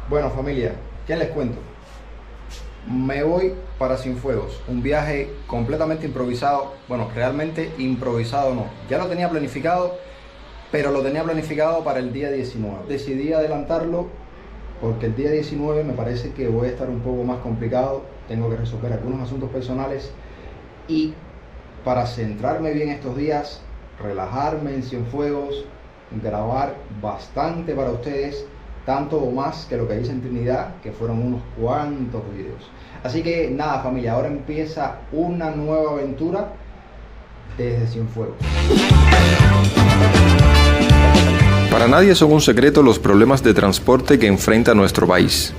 Bueno, familia, ¿qué les cuento? Me voy para Cienfuegos, un viaje completamente improvisado. Bueno, realmente improvisado no, ya lo tenía planificado, pero lo tenía planificado para el día 19. Decidí adelantarlo porque el día 19 me parece que voy a estar un poco más complicado. Tengo que resolver algunos asuntos personales y para centrarme bien estos días, relajarme en Cienfuegos, grabar bastante para ustedes, tanto o más que lo que hice en Trinidad, que fueron unos cuantos videos. Así que nada, familia, ahora empieza una nueva aventura desde Cienfuegos. Para nadie son un secreto los problemas de transporte que enfrenta nuestro país.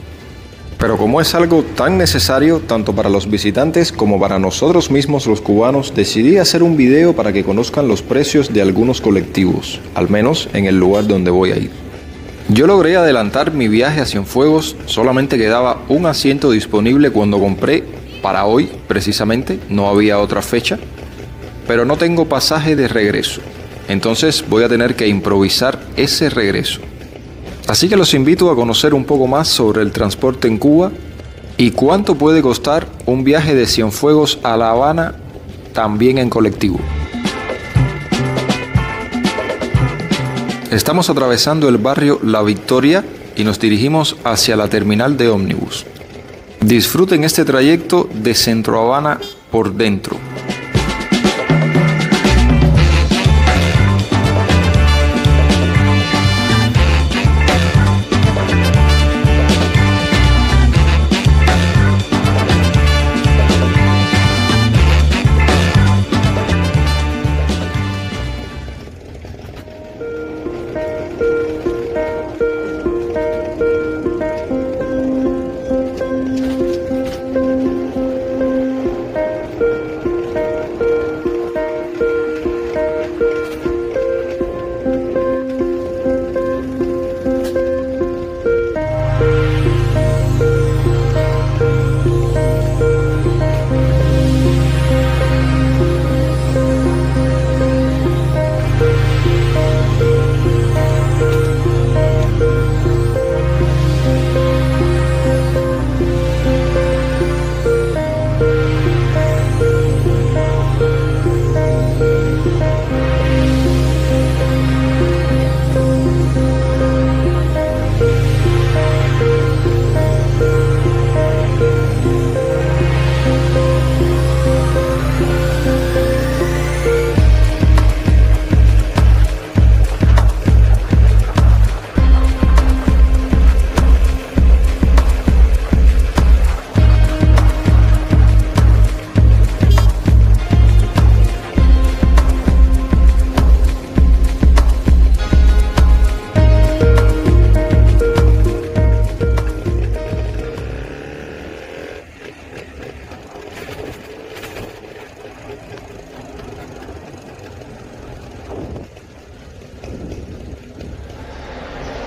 Pero como es algo tan necesario tanto para los visitantes como para nosotros mismos los cubanos, decidí hacer un video para que conozcan los precios de algunos colectivos, al menos en el lugar donde voy a ir. Yo logré adelantar mi viaje a Cienfuegos, solamente quedaba un asiento disponible cuando compré para hoy, precisamente, no había otra fecha, pero no tengo pasaje de regreso, entonces voy a tener que improvisar ese regreso. Así que los invito a conocer un poco más sobre el transporte en Cuba y cuánto puede costar un viaje de Cienfuegos a La Habana, también en colectivo. Estamos atravesando el barrio La Victoria y nos dirigimos hacia la terminal de ómnibus. Disfruten este trayecto de Centro Habana por dentro.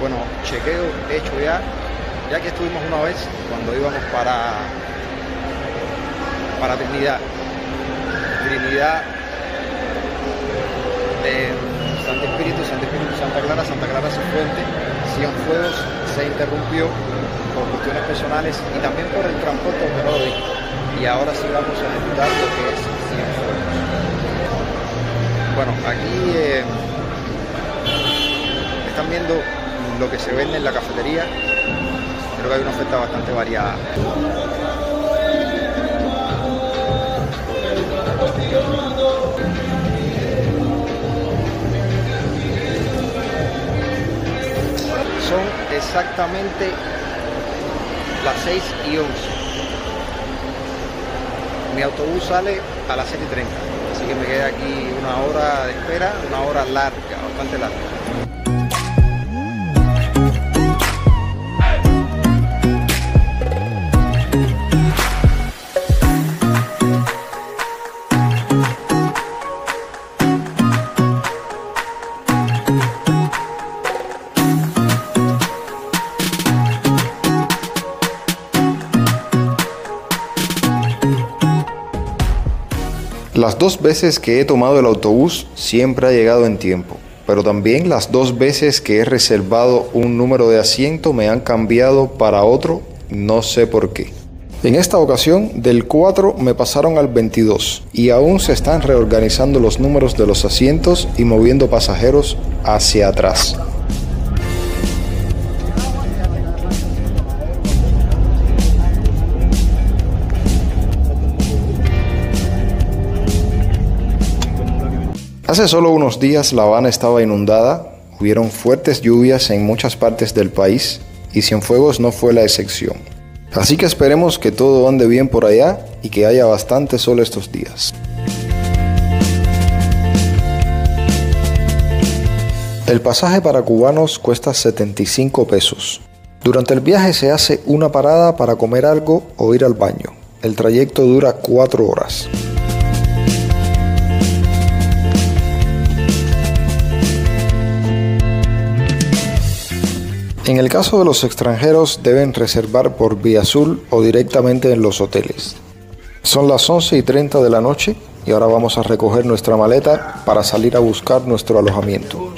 Bueno, chequeo hecho ya que estuvimos una vez cuando íbamos para Trinidad, Santo Espíritu, Santa Clara, Cifuentes. Cienfuegos se interrumpió por cuestiones personales y también por el transporte que no lo dije. Y ahora sí vamos a ejecutar lo que es Cienfuegos. Bueno, aquí están viendo lo que se vende en la cafetería. Creo que hay una oferta bastante variada. Son exactamente las 6:11. Mi autobús sale a las 7:30, así que me queda aquí una hora de espera, una hora larga, bastante larga. Las dos veces que he tomado el autobús siempre ha llegado en tiempo, pero también las 2 veces que he reservado un número de asiento me han cambiado para otro, no sé por qué. En esta ocasión, del 4 me pasaron al 22 y aún se están reorganizando los números de los asientos y moviendo pasajeros hacia atrás. Hace solo unos días La Habana estaba inundada, hubieron fuertes lluvias en muchas partes del país y Cienfuegos no fue la excepción. Así que esperemos que todo ande bien por allá y que haya bastante sol estos días. El pasaje para cubanos cuesta 75 pesos. Durante el viaje se hace una parada para comer algo o ir al baño. El trayecto dura 4 horas. En el caso de los extranjeros deben reservar por Vía Azul o directamente en los hoteles. Son las 11:30 de la noche y ahora vamos a recoger nuestra maleta para salir a buscar nuestro alojamiento.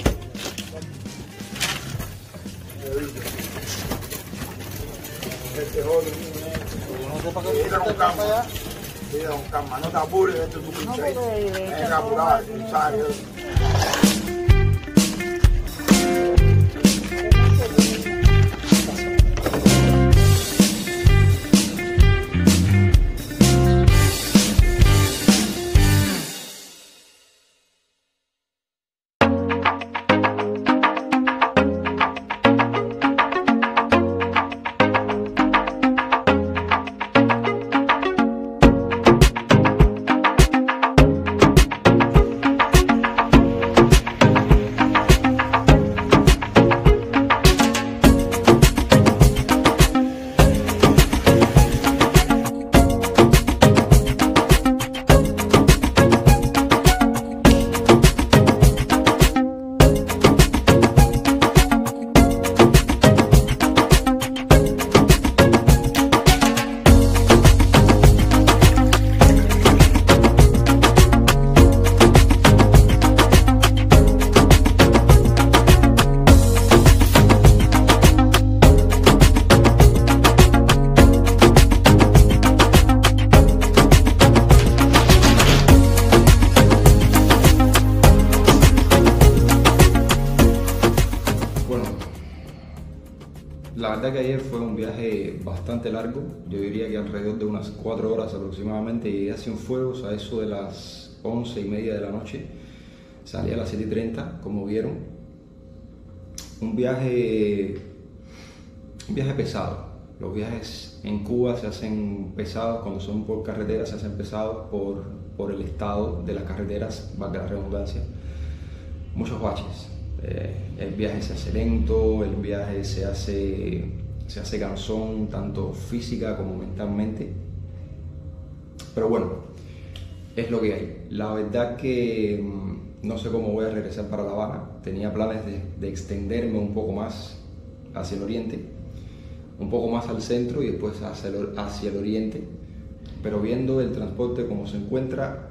La verdad que ayer fue un viaje bastante largo, yo diría que alrededor de unas 4 horas aproximadamente. Llegué a Cienfuegos a eso de las 11:30 de la noche, salí a las 7:30, como vieron. Un viaje pesado. Los viajes en Cuba se hacen pesados cuando son por carretera, se hacen pesados por el estado de las carreteras, valga la redundancia. Muchos baches. El viaje se hace lento, el viaje se hace cansón tanto física como mentalmente, pero bueno, es lo que hay. La verdad que no sé cómo voy a regresar para La Habana. Tenía planes de extenderme un poco más hacia el oriente, un poco más al centro y después hacia el oriente, pero viendo el transporte como se encuentra,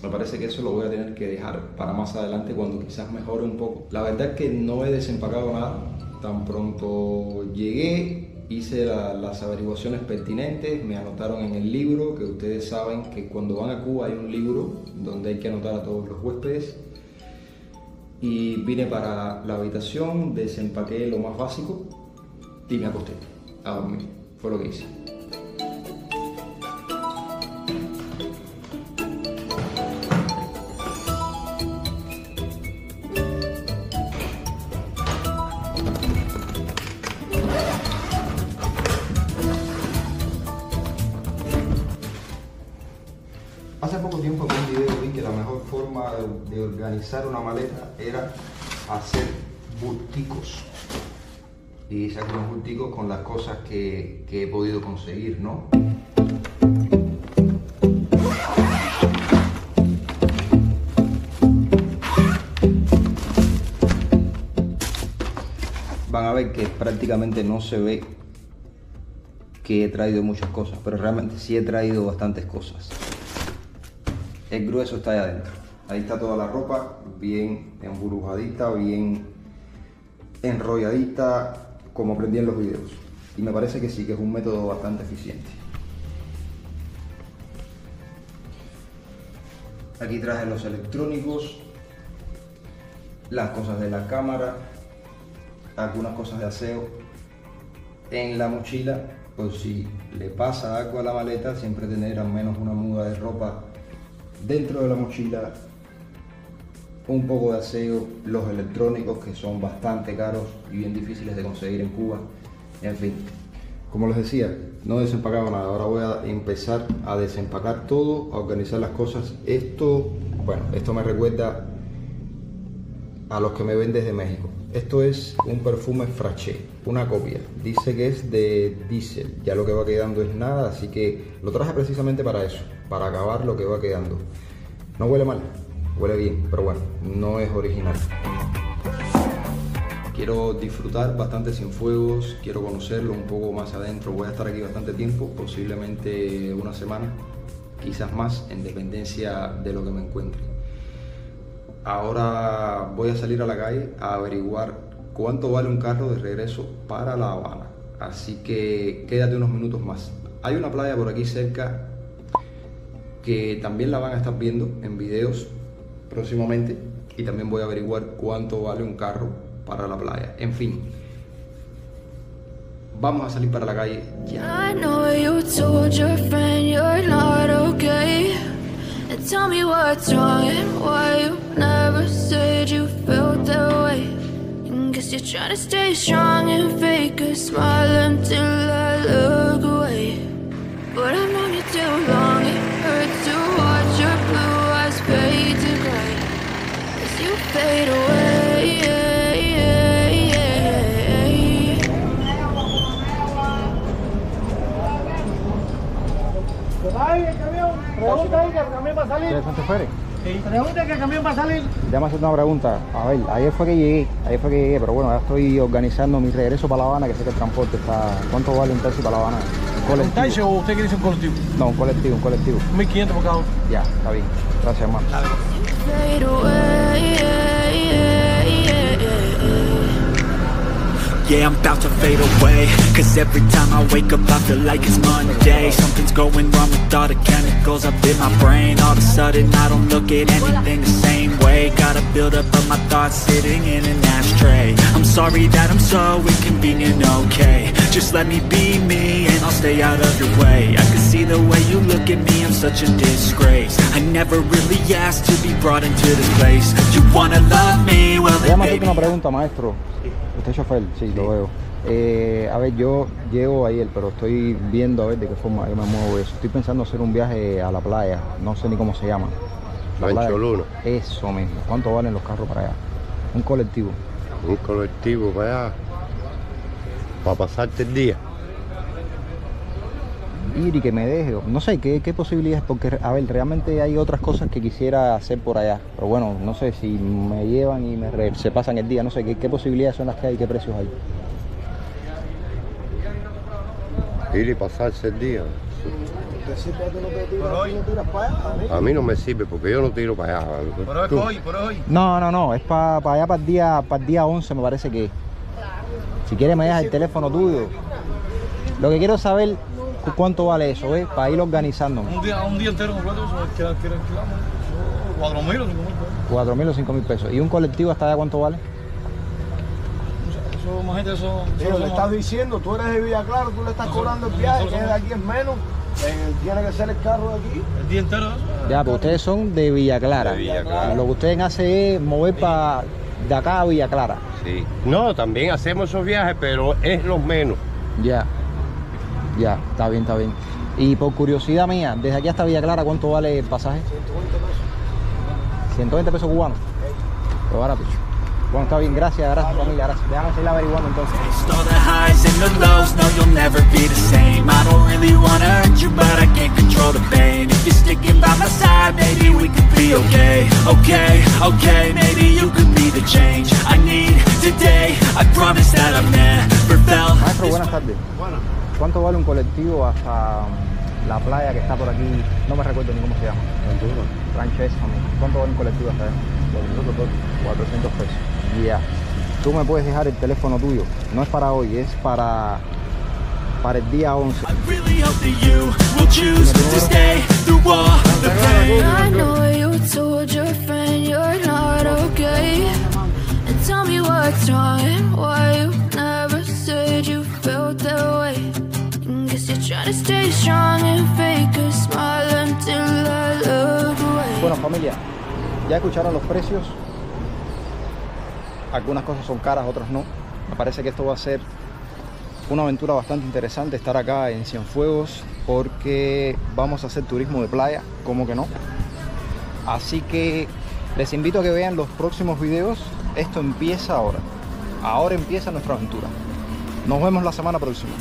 me parece que eso lo voy a tener que dejar para más adelante cuando quizás mejore un poco. La verdad es que no he desempacado nada. Tan pronto llegué, hice las averiguaciones pertinentes, me anotaron en el libro, que ustedes saben que cuando van a Cuba hay un libro donde hay que anotar a todos los huéspedes. Y vine para la habitación, desempaqué lo más básico y me acosté a dormir. Fue lo que hice. Hace poco tiempo en un video vi que la mejor forma de organizar una maleta era hacer bulticos. Y saco unos bulticos con las cosas que he podido conseguir, ¿no? Van a ver que prácticamente no se ve que he traído muchas cosas, pero realmente sí he traído bastantes cosas. El grueso está ahí adentro. Ahí está toda la ropa, bien embrujadita, bien enrolladita, como aprendí en los videos. Y me parece que sí, que es un método bastante eficiente. Aquí traje los electrónicos, las cosas de la cámara, algunas cosas de aseo. En la mochila, pues si le pasa algo a la maleta, siempre tener al menos una muda de ropa dentro de la mochila, un poco de aseo, los electrónicos que son bastante caros y bien difíciles de conseguir en Cuba. En fin, como les decía, no he desempacado nada. Ahora voy a empezar a desempacar todo, a organizar las cosas. Esto me recuerda a los que me ven desde México. Esto es un perfume Fraiche, una copia. Dice que es de Diesel. Ya lo que va quedando es nada, así que lo traje precisamente para eso, para acabar lo que va quedando. No huele mal, huele bien, pero bueno, no es original. Quiero disfrutar bastante Cienfuegos, quiero conocerlo un poco más adentro. Voy a estar aquí bastante tiempo, posiblemente una semana, quizás más, en dependencia de lo que me encuentre. Ahora voy a salir a la calle a averiguar cuánto vale un carro de regreso para La Habana. Así que quédate unos minutos más. Hay una playa por aquí cerca que también la van a estar viendo en videos próximamente. Y también voy a averiguar cuánto vale un carro para la playa. En fin, vamos a salir para la calle ya. Tell me what's wrong and why you never said you felt that way. And guess you're trying to stay strong and fake a smile until I look away. But I've known you too long, it hurts to watch your blue eyes fade to gray as you fade away. Pregunta ahí que el camión va a salir. ¿Quieres que fuere? Pregunta que el camión va a salir. Déjame hacer una pregunta. A ver, ayer fue que llegué, pero bueno, ahora estoy organizando mi regreso para La Habana, que sé que el transporte está... ¿Cuánto vale un taxi para La Habana? ¿Un taxi o usted quiere decir un colectivo? No, un colectivo. 1.500 por cada uno. Ya, está bien. Gracias, hermano. Fade away. Yeah, I'm about to fade away, cause every time I wake up I feel like it's Monday. Something's going wrong with all the chemicals up in my brain. All of a sudden I don't look at anything the same way. Gotta build up of my thoughts sitting in an ashtray. I'm sorry that I'm so inconvenient, okay. Just let me be me and I'll stay out of your way. I can see the way you look at me, I'm such a disgrace. I never really asked to be brought into this place. You wanna love me, well then Déjame hacerte baby. una pregunta, maestro. ¿Usted es chofer? Sí, lo veo. A ver, yo llego ayer, pero estoy viendo a ver de qué forma yo me muevo eso. Estoy pensando hacer un viaje a la playa, no sé ni cómo se llama. Mancholuna. Eso mismo. ¿Cuánto valen los carros para allá? Un colectivo. Un colectivo para allá, para pasarte el día. Ir y que me deje, no sé, ¿qué posibilidades? Porque, a ver, realmente hay otras cosas que quisiera hacer por allá. Pero bueno, no sé si me llevan y se pasan el día, no sé, ¿qué posibilidades son las que hay? ¿Qué precios hay? Ir y pasarse el día. A mí no me sirve porque yo no tiro para allá. Tú. No, es para allá para el día 11 me parece que es. Si quieres me dejas el teléfono tuyo. Lo que quiero saber cuánto vale eso, ¿ves? Para ir organizándome. Un día entero completo, ¿qué alquilamos? 4.000 o 5.000 pesos. 4.000 o 5.000 pesos. ¿Y un colectivo hasta allá cuánto vale? Eso, más gente, eso... Pero le estás diciendo, tú eres de Villa Clara, tú le estás cobrando el viaje, que es de aquí es menos, tiene que ser el carro de aquí. El día entero, eso. Ya, pues ustedes son de Villa Clara. Y lo que ustedes hacen es mover para de acá a Villa Clara. Sí. No, también hacemos esos viajes, pero es lo menos. Ya, está bien. Y por curiosidad mía, desde aquí hasta Villa Clara, ¿cuánto vale el pasaje? 120 pesos cubanos. Pero barato. Bueno, está bien, gracias familia, gracias. Déjame seguir averiguando entonces. All the highs and the lows, no, you'll never be the same. I don't really wanna hurt you, but I can't control the pain. If you're sticking by my side, maybe we could be okay. Okay, maybe you could be the change I need today. I promise that I've never felt. Maestro, buenas tardes. ¿Cuánto vale un colectivo hasta la playa que está por aquí, no me recuerdo ni cómo se llama. Rancho Sésamo. ¿Cuánto vale un colectivo hasta allá? 400 pesos. Ya. Tú me puedes dejar el teléfono tuyo. No es para hoy, es para el día 11. I know you told your friend you're not okay. And tell me what's wrong and why you never said you felt that way. Guess you're trying to stay strong and fake a smile until I look away. Bueno, familia, ya escucharon los precios. Algunas cosas son caras, otras no. Me parece que esto va a ser una aventura bastante interesante estar acá en Cienfuegos, porque vamos a hacer turismo de playa, como que no. Así que les invito a que vean los próximos videos. Esto empieza ahora. Ahora empieza nuestra aventura. Nos vemos la semana próxima.